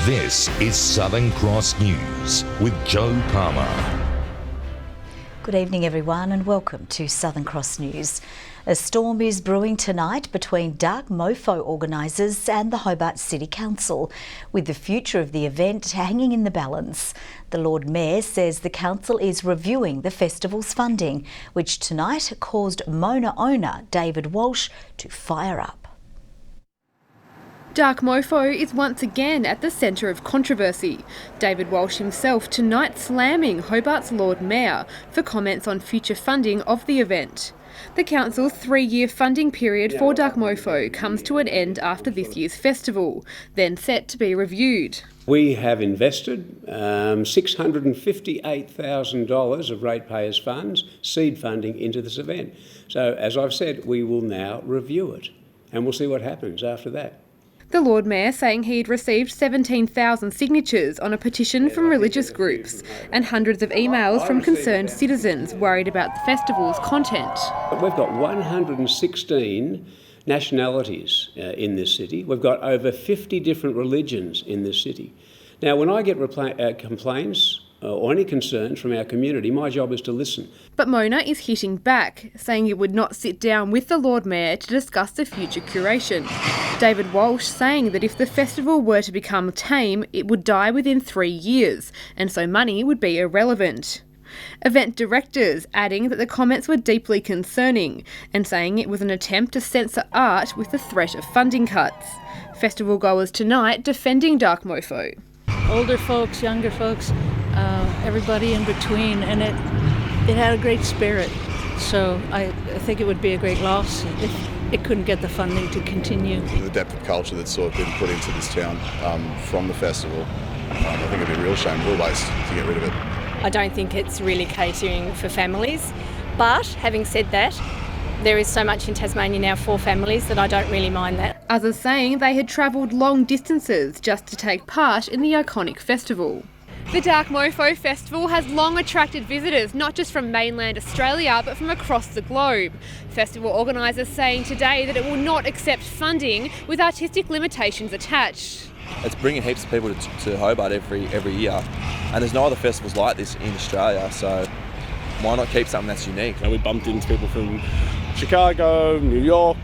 This is Southern Cross News with Joe Palmer. Good evening everyone and welcome to Southern Cross News. A storm is brewing tonight between Dark Mofo organisers and the Hobart City Council, with the future of the event hanging in the balance. The Lord Mayor says the council is reviewing the festival's funding, which tonight caused Mona owner David Walsh to fire up. Dark Mofo is once again at the centre of controversy. David Walsh himself tonight slamming Hobart's Lord Mayor for comments on future funding of the event. The council's 3-year funding period for Dark Mofo comes to an end after this year's festival, then set to be reviewed. We have invested $658,000 of ratepayers' funds, seed funding, into this event. So, as I've said, we will now review it and we'll see what happens after that. The Lord Mayor saying he'd received 17,000 signatures on a petition from religious groups and hundreds of emails from concerned citizens worried about the festival's content. We've got 116 nationalities in this city. We've got over 50 different religions in this city. Now, when I get complaints or any concerns from our community, my job is to listen. But Mona is hitting back, saying it would not sit down with the Lord Mayor to discuss the future curation. David Walsh saying that if the festival were to become tame, it would die within 3 years, and so money would be irrelevant. Event directors adding that the comments were deeply concerning and saying it was an attempt to censor art with the threat of funding cuts. Festival goers tonight defending Dark Mofo. Older folks, younger folks, everybody in between, and it had a great spirit. So I think it would be a great loss if it couldn't get the funding to continue. The depth of culture that's sort of been put into this town from the festival, I think it'd be a real shame, real waste to get rid of it. I don't think it's really catering for families, but having said that, there is so much in Tasmania now for families that I don't really mind that. Others saying they had travelled long distances just to take part in the iconic festival. The Dark Mofo Festival has long attracted visitors, not just from mainland Australia, but from across the globe. Festival organisers saying today that it will not accept funding with artistic limitations attached. It's bringing heaps of people to Hobart every year, and there's no other festivals like this in Australia, so why not keep something that's unique? We bumped into people from Chicago, New York,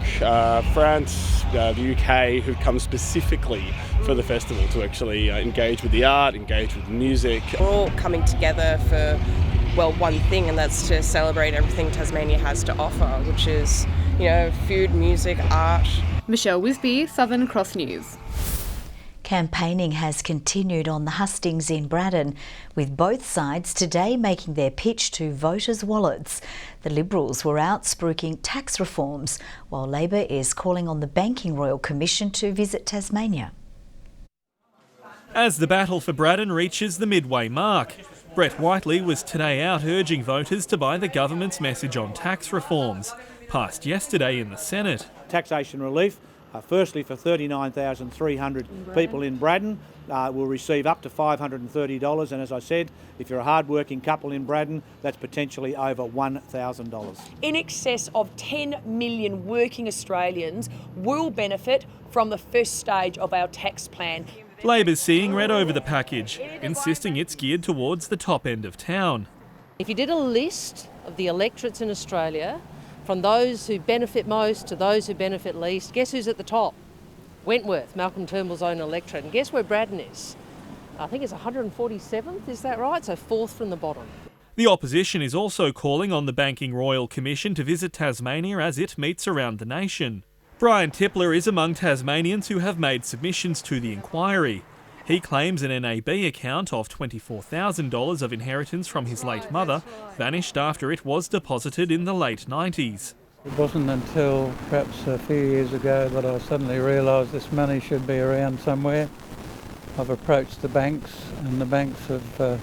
France, the UK, who've come specifically for the festival to actually engage with the art, engage with the music. We're all coming together for, well, one thing, and that's to celebrate everything Tasmania has to offer, which is, food, music, art. Michelle Wisby, Southern Cross News. Campaigning has continued on the hustings in Braddon, with both sides today making their pitch to voters' wallets. The Liberals were out spruiking tax reforms, while Labor is calling on the Banking Royal Commission to visit Tasmania. As the battle for Braddon reaches the midway mark, Brett Whiteley was today out urging voters to buy the government's message on tax reforms, passed yesterday in the Senate. Taxation relief. Firstly, for 39,300 people in Braddon, will receive up to $530, and as I said, if you're a hard-working couple in Braddon, that's potentially over $1,000. In excess of 10 million working Australians will benefit from the first stage of our tax plan. Labor's seeing red over the package, insisting it's geared towards the top end of town. If you did a list of the electorates in Australia, from those who benefit most to those who benefit least, guess who's at the top? Wentworth, Malcolm Turnbull's own electorate. And guess where Braddon is? I think it's 147th, is that right? So fourth from the bottom. The opposition is also calling on the Banking Royal Commission to visit Tasmania as it meets around the nation. Brian TIPLER is among Tasmanians who have made submissions to the inquiry. He claims an NAB account of $24,000 of inheritance from his late mother vanished after it was deposited in the late 90s. It wasn't until perhaps a few years ago that I suddenly realised this money should be around somewhere. I've approached the banks, and the banks have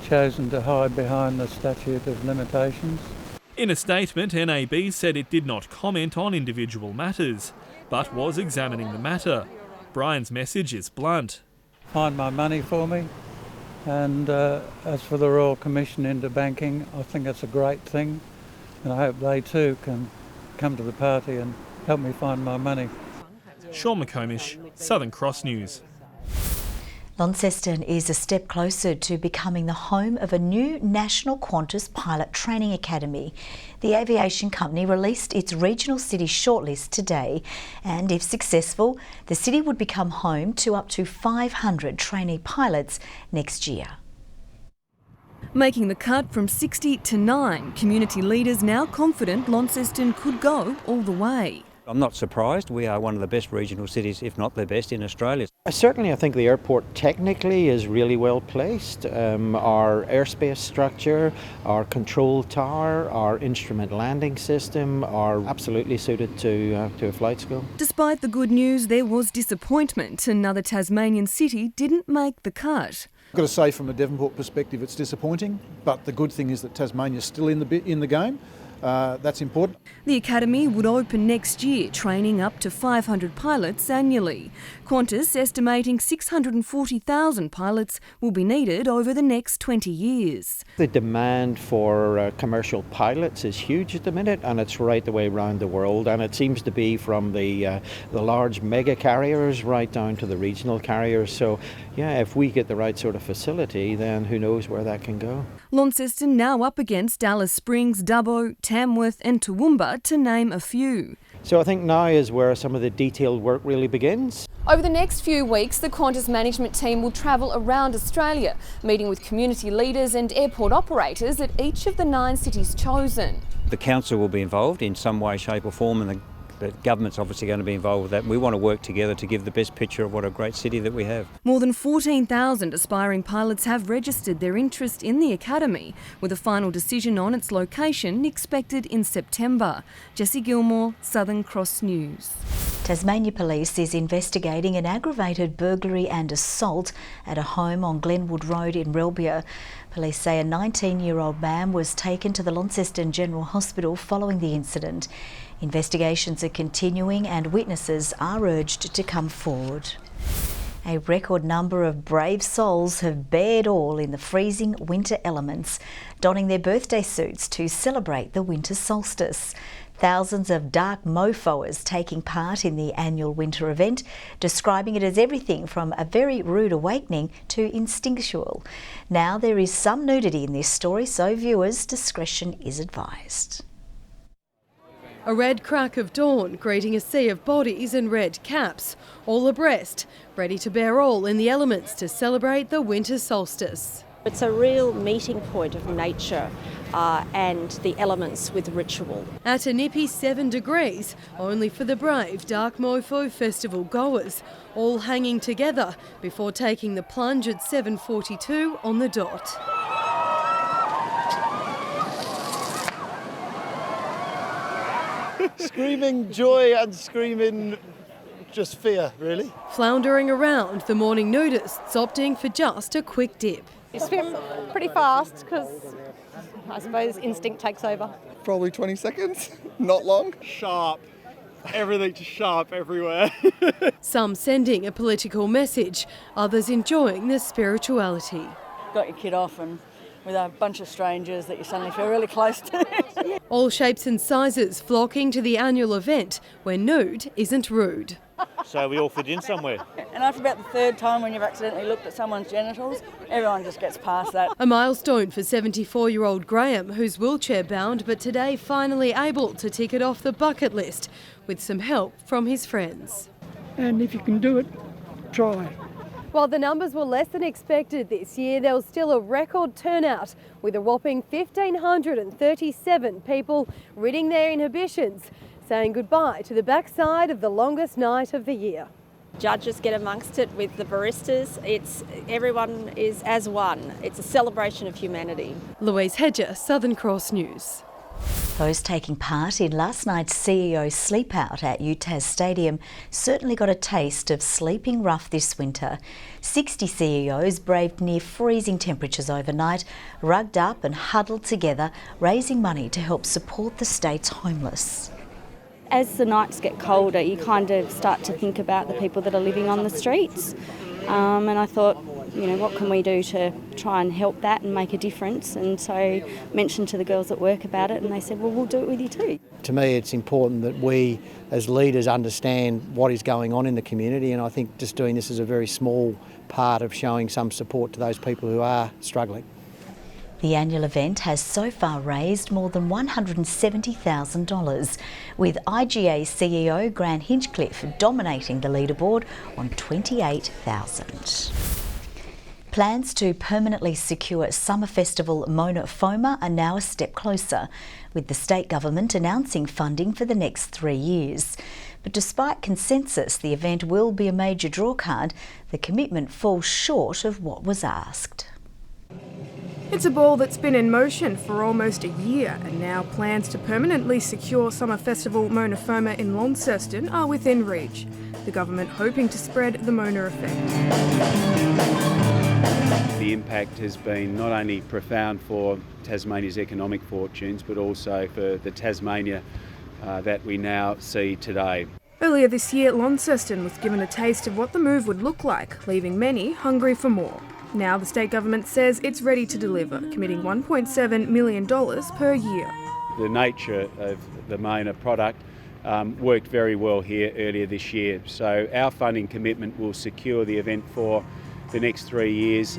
chosen to hide behind the statute of limitations. In a statement, NAB said it did not comment on individual matters, but was examining the matter. Brian's message is blunt. Find my money for me, and as for the Royal Commission into banking, I think that's a great thing, and I hope they too can come to the party and help me find my money. Sean McComish, Southern Cross News. Launceston is a step closer to becoming the home of a new National Qantas Pilot Training Academy. The aviation company released its regional city shortlist today, and if successful, the city would become home to up to 500 trainee pilots next year. Making the cut from 60 to 9, community leaders now confident Launceston could go all the way. I'm not surprised. We are one of the best regional cities, if not the best, in Australia. Certainly, I think the airport technically is really well placed. Our airspace structure, our control tower, our instrument landing system are absolutely suited to a flight school. Despite the good news, there was disappointment. Another Tasmanian city didn't make the cut. I've got to say, from a Devonport perspective, it's disappointing, but the good thing is that Tasmania's still in the game. That's important. The academy would open next year, training up to 500 pilots annually. Qantas estimating 640,000 pilots will be needed over the next 20 years. The demand for commercial pilots is huge at the minute, and it's right the way around the world, and it seems to be from the large mega carriers right down to the regional carriers. So yeah, if we get the right sort of facility, then who knows where that can go. Launceston now up against Alice Springs, Dubbo, Tamworth and Toowoomba, to name a few. So I think now is where some of the detailed work really begins. Over the next few weeks, the Qantas management team will travel around Australia, meeting with community leaders and airport operators at each of the 9 cities chosen. The council will be involved in some way, shape or form, and the government's obviously going to be involved with that. We want to work together to give the best picture of what a great city that we have. More than 14,000 aspiring pilots have registered their interest in the academy, with a final decision on its location expected in September. Jessie Gilmour, Southern Cross News. Tasmania Police is investigating an aggravated burglary and assault at a home on Glenwood Road in Relbia. Police say a 19-year-old man was taken to the Launceston General Hospital following the incident. Investigations are continuing and witnesses are urged to come forward. A record number of brave souls have bared all in the freezing winter elements, donning their birthday suits to celebrate the winter solstice. Thousands of dark mofoers taking part in the annual winter event, describing it as everything from a very rude awakening to instinctual. Now there is some nudity in this story, so viewers' discretion is advised. A red crack of dawn greeting a sea of bodies and red caps, all abreast, ready to bear all in the elements to celebrate the winter solstice. It's a real meeting point of nature and the elements with ritual. At a nippy 7 degrees, only for the brave Dark Mofo Festival goers, all hanging together before taking the plunge at 7:42 on the dot. Screaming joy and screaming just fear, really. Floundering around, the morning nudists opting for just a quick dip. You swim pretty fast because I suppose instinct takes over. Probably 20 seconds, not long. Sharp. Everything just sharp everywhere. Some sending a political message, others enjoying the spirituality. Got your kid off and with a bunch of strangers that you suddenly feel really close to. All shapes and sizes flocking to the annual event where nude isn't rude. So we all fit in somewhere. And after about the third time when you've accidentally looked at someone's genitals, everyone just gets past that. A milestone for 74-year-old Graham, who's wheelchair-bound but today finally able to tick it off the bucket list with some help from his friends. And if you can do it, try. While the numbers were less than expected this year, there was still a record turnout, with a whopping 1,537 people ridding their inhibitions, saying goodbye to the backside of the longest night of the year. Judges get amongst it with the baristas. Everyone is as one. It's a celebration of humanity. Louise HEDGER, Southern Cross News. Those taking part in last night's CEO sleep out at UTAS Stadium certainly got a taste of sleeping rough this winter. 60 CEOs braved near freezing temperatures overnight, rugged up and huddled together, raising money to help support the state's homeless. As the nights get colder, you kind of start to think about the people that are living on the streets. And I thought, you know, what can we do to try and help that and make a difference? And so mentioned to the girls at work about it, and they said, well, we'll do it with you too. To me, it's important that we as leaders understand what is going on in the community, and I think just doing this is a very small part of showing some support to those people who are struggling. The annual event has so far raised more than $170,000, with IGA CEO Grant Hinchcliffe dominating the leaderboard on $28,000. Plans to permanently secure Summer Festival Mona Foma are now a step closer, with the state government announcing funding for the next 3 years. But despite consensus the event will be a major drawcard, the commitment falls short of what was asked. It's a ball that's been in motion for almost a year, and now plans to permanently secure Summer Festival Mona Foma in Launceston are within reach, the government hoping to spread the Mona effect. The impact has been not only profound for Tasmania's economic fortunes, but also for the Tasmania that we now see today. Earlier this year, Launceston was given a taste of what the move would look like, leaving many hungry for more. Now the state government says it's ready to deliver, committing $1.7 million per year. The nature of the Mona product worked very well here earlier this year, so our funding commitment will secure the event for the next 3 years.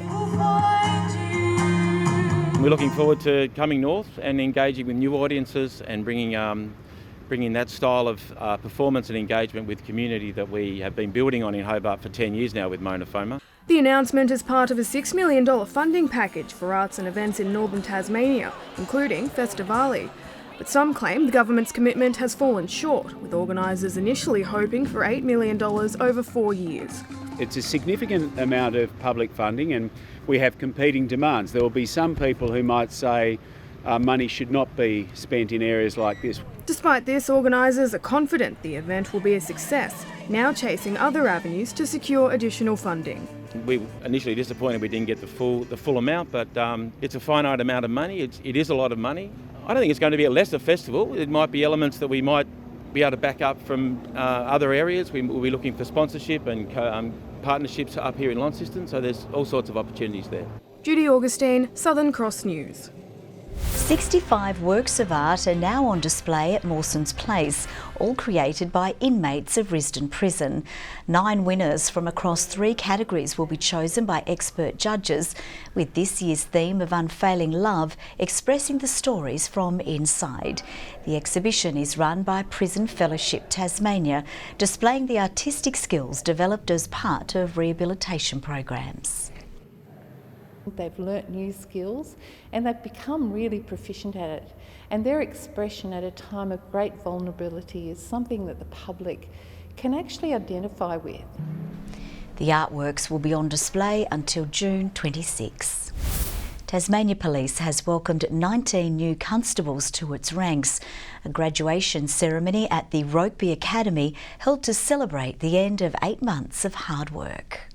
We're looking forward to coming north and engaging with new audiences and bringing that style of performance and engagement with community that we have been building on in Hobart for 10 years now with Mona Foma. The announcement is part of a $6 million funding package for arts and events in northern Tasmania, including Festivali. But some claim the government's commitment has fallen short, with organisers initially hoping for $8 million over 4 years. It's a significant amount of public funding, and we have competing demands. There will be some people who might say money should not be spent in areas like this. Despite this, organisers are confident the event will be a success, now chasing other avenues to secure additional funding. We were initially disappointed we didn't get the full amount, but it's a finite amount of money. It is a lot of money. I don't think it's going to be a lesser festival. It might be elements that we might be able to back up from other areas. We'll be looking for sponsorship and partnerships up here in Launceston, so there's all sorts of opportunities there. Judy Augustine, Southern Cross News. 65 works of art are now on display at Mawson's Place, all created by inmates of Risdon Prison. 9 winners from across 3 categories will be chosen by expert judges, with this year's theme of unfailing love expressing the stories from inside. The exhibition is run by Prison Fellowship Tasmania, displaying the artistic skills developed as part of rehabilitation programs. They've learnt new skills and they've become really proficient at it. And their expression at a time of great vulnerability is something that the public can actually identify with. The artworks will be on display until June 26. Tasmania Police has welcomed 19 new constables to its ranks. A graduation ceremony at the Rokeby Academy held to celebrate the end of 8 months of hard work.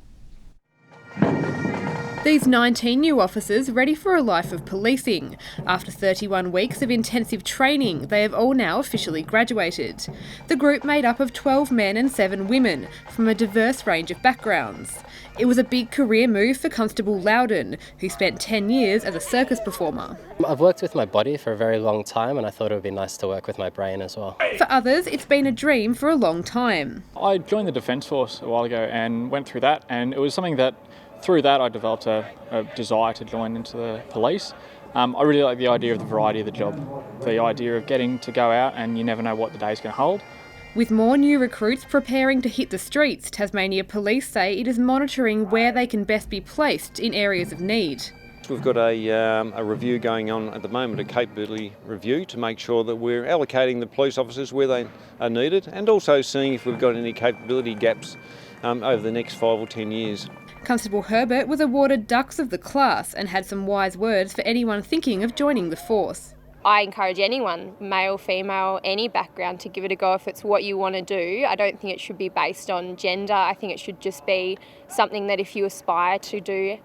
These 19 new officers ready for a life of policing. After 31 weeks of intensive training, they have all now officially graduated. The group made up of 12 men and 7 women from a diverse range of backgrounds. It was a big career move for Constable Loudon, who spent 10 years as a circus performer. I've worked with my body for a very long time, and I thought it would be nice to work with my brain as well. For others, it's been a dream for a long time. I joined the Defence Force a while ago and went through that, and it was something that through that I developed a desire to join into the police. I really like the idea of the variety of the job, the idea of getting to go out and you never know what the day's going to hold. With more new recruits preparing to hit the streets, Tasmania Police say it is monitoring where they can best be placed in areas of need. We've got a review going on at the moment, a capability review, to make sure that we're allocating the police officers where they are needed, and also seeing if we've got any capability gaps over the next 5 or 10 years. Constable Hobart was awarded Dux of the Class and had some wise words for anyone thinking of joining the force. I encourage anyone, male, female, any background, to give it a go if it's what you want to do. I don't think it should be based on gender. I think it should just be something that if you aspire to do,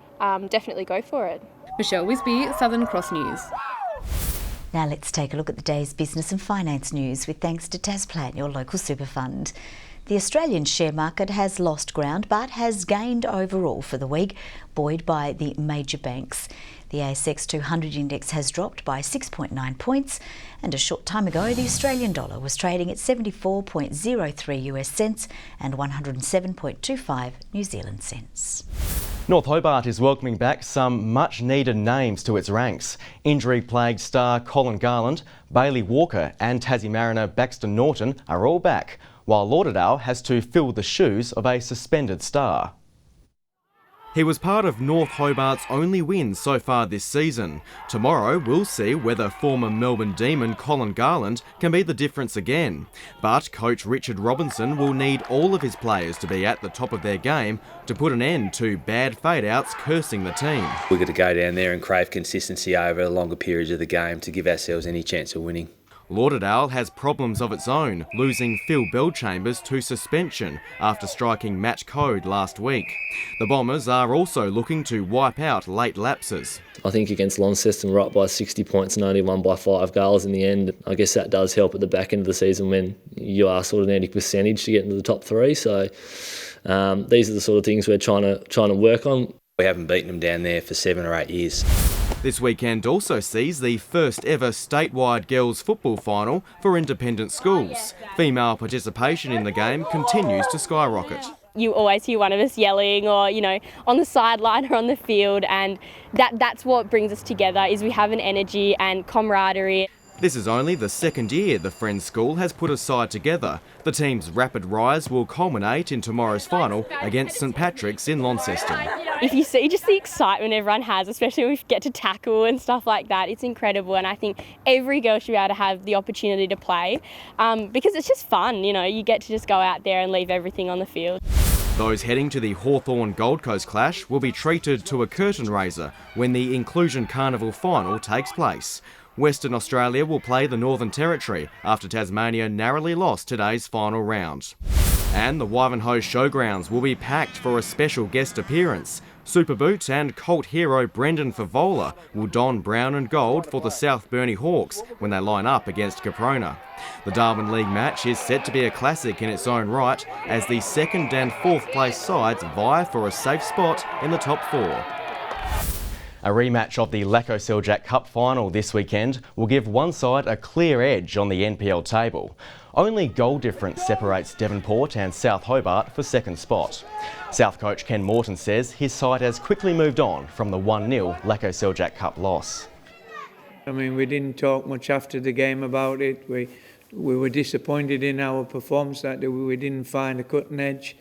definitely go for it. Michelle Wisby, Southern Cross News. Now let's take a look at the day's business and finance news with thanks to Tasplan, your local super fund. The Australian share market has lost ground but has gained overall for the week, buoyed by the major banks. The ASX 200 index has dropped by 6.9 points, and a short time ago the Australian dollar was trading at 74.03 US cents and 107.25 New Zealand cents. North Hobart is welcoming back some much-needed names to its ranks. Injury-plagued star Colin Garland, Bailey Walker and Tassie Mariner Baxter Norton are all back, while Lauderdale has to fill the shoes of a suspended star. He was part of North Hobart's only win so far this season. Tomorrow we'll see whether former Melbourne Demon Colin Garland can be the difference again. But coach Richard Robinson will need all of his players to be at the top of their game to put an end to bad fade-outs cursing the team. We've got to go down there and crave consistency over longer periods of the game to give ourselves any chance of winning. Lauderdale has problems of its own, losing Phil Bellchambers to suspension after striking match code last week. The Bombers are also looking to wipe out late lapses. I think against Launceston we're up by 60 points and only won by 5 goals in the end. I guess that does help at the back end of the season when you are sort of needing percentage to get into the top 3. So these are the sort of things we're trying to work on. We haven't beaten them down there for 7 or 8 years. This weekend also sees the first ever statewide girls football final for independent schools. Female participation in the game continues to skyrocket. You always hear one of us yelling or, on the sideline or on the field, and that's what brings us together, is we have an energy and camaraderie. This is only the second year the Friends School has put a side together. The team's rapid rise will culminate in tomorrow's final against St Patrick's in Launceston. If you see just the excitement everyone has, especially when we get to tackle and stuff like that, it's incredible, and I think every girl should be able to have the opportunity to play because it's just fun, you get to just go out there and leave everything on the field. Those heading to the Hawthorn Gold Coast clash will be treated to a curtain raiser when the Inclusion Carnival final takes place. Western Australia will play the Northern Territory after Tasmania narrowly lost today's final round. And the Wynyard Showgrounds will be packed for a special guest appearance. Superboot and cult hero Brendan Favola will don brown and gold for the South Burnie Hawks when they line up against Caprona. The Darwin League match is set to be a classic in its own right as the 2nd and 4th place sides vie for a safe spot in the top 4. A rematch of the Lacko Seljack Cup final this weekend will give one side a clear edge on the NPL table. Only goal difference separates Devonport and South Hobart for second spot. South coach Ken Morton says his side has quickly moved on from the 1-0 Lacko Seljack Cup loss. We didn't talk much after the game about it. We were disappointed in our performance that day. We didn't find a cutting edge.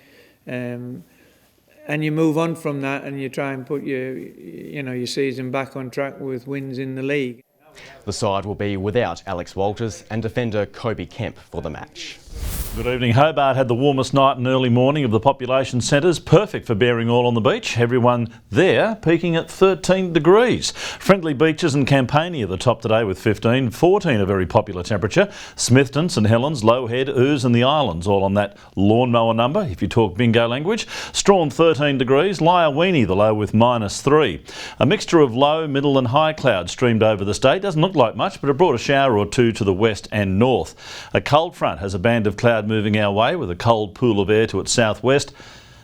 And you move on from that and you try and put your season back on track with wins in the league. The side will be without Alex Walters and defender Kobe Kemp for the match. Good evening. Hobart had the warmest night and early morning of the population centres, perfect for bearing all on the beach. Everyone there peaking at 13 degrees. Friendly Beaches and Campania the top today with 15, 14 a very popular temperature. Smithton, St Helens, Lowhead, Ouse and the Islands all on that lawnmower number if you talk bingo language. Strawn 13 degrees, Lyawini the low with -3. A mixture of low, middle and high clouds streamed over the state. Doesn't look like much, but it brought a shower or two to the west and north. A cold front has a band of cloud moving our way with a cold pool of air to its southwest.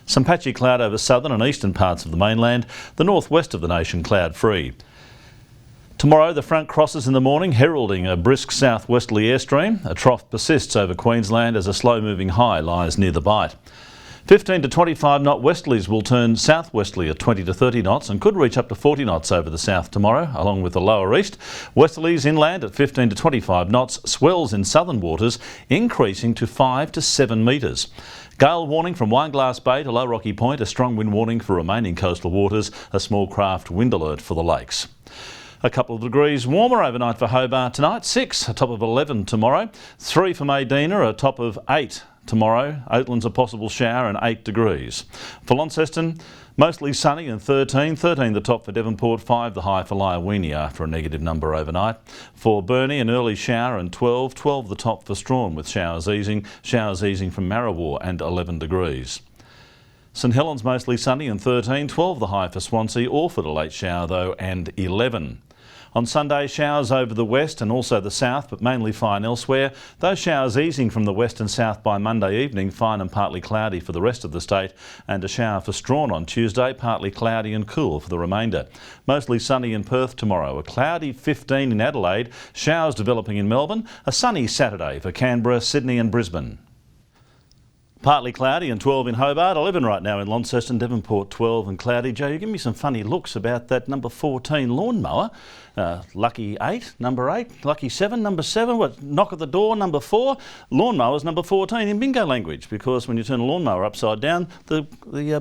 Some patchy cloud over southern and eastern parts of the mainland. The northwest of the nation cloud free. Tomorrow the front crosses in the morning, heralding a brisk southwesterly airstream. A trough persists over Queensland as a slow moving high lies near the Bight. 15 to 25 knot westerlies will turn southwesterly at 20 to 30 knots and could reach up to 40 knots over the south tomorrow, along with the lower east. Westerlies inland at 15 to 25 knots, swells in southern waters increasing to 5 to 7 metres. Gale warning from Wineglass Bay to Low Rocky Point, a strong wind warning for remaining coastal waters, a small craft wind alert for the lakes. A couple of degrees warmer overnight for Hobart tonight, 6, a top of 11 tomorrow, 3 for Maydena, a top of 8 tomorrow. Oatlands a possible shower and 8 degrees. For Launceston, mostly sunny and 13 the top for Devonport, 5 the high for Lyawini after a negative number overnight. For Burnie, an early shower and 12 the top for Strawn with showers easing from Marrawar and 11 degrees. St Helens mostly sunny and 13, 12 the high for Swansea, Orford a late shower though and 11. On Sunday, showers over the west and also the south, but mainly fine elsewhere. Those showers easing from the west and south by Monday evening, fine and partly cloudy for the rest of the state, and a shower for Strawn on Tuesday, partly cloudy and cool for the remainder. Mostly sunny in Perth tomorrow, a cloudy 15 in Adelaide, showers developing in Melbourne, a sunny Saturday for Canberra, Sydney and Brisbane. Partly cloudy and 12 in Hobart, 11 right now in Launceston, Devonport 12 and cloudy. Joe, you give me some funny looks about that number 14 lawnmower. Lucky 8, number 8, lucky 7, number 7, what, knock at the door, number 4. Lawnmower's number 14 in bingo language, because when you turn a lawnmower upside down, the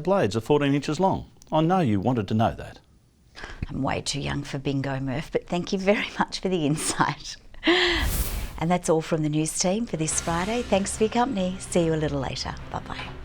blades are 14 inches long. I know you wanted to know that. I'm way too young for bingo, Murph, but thank you very much for the insight. And that's all from the news team for this Friday. Thanks for your company. See you a little later. Bye-bye.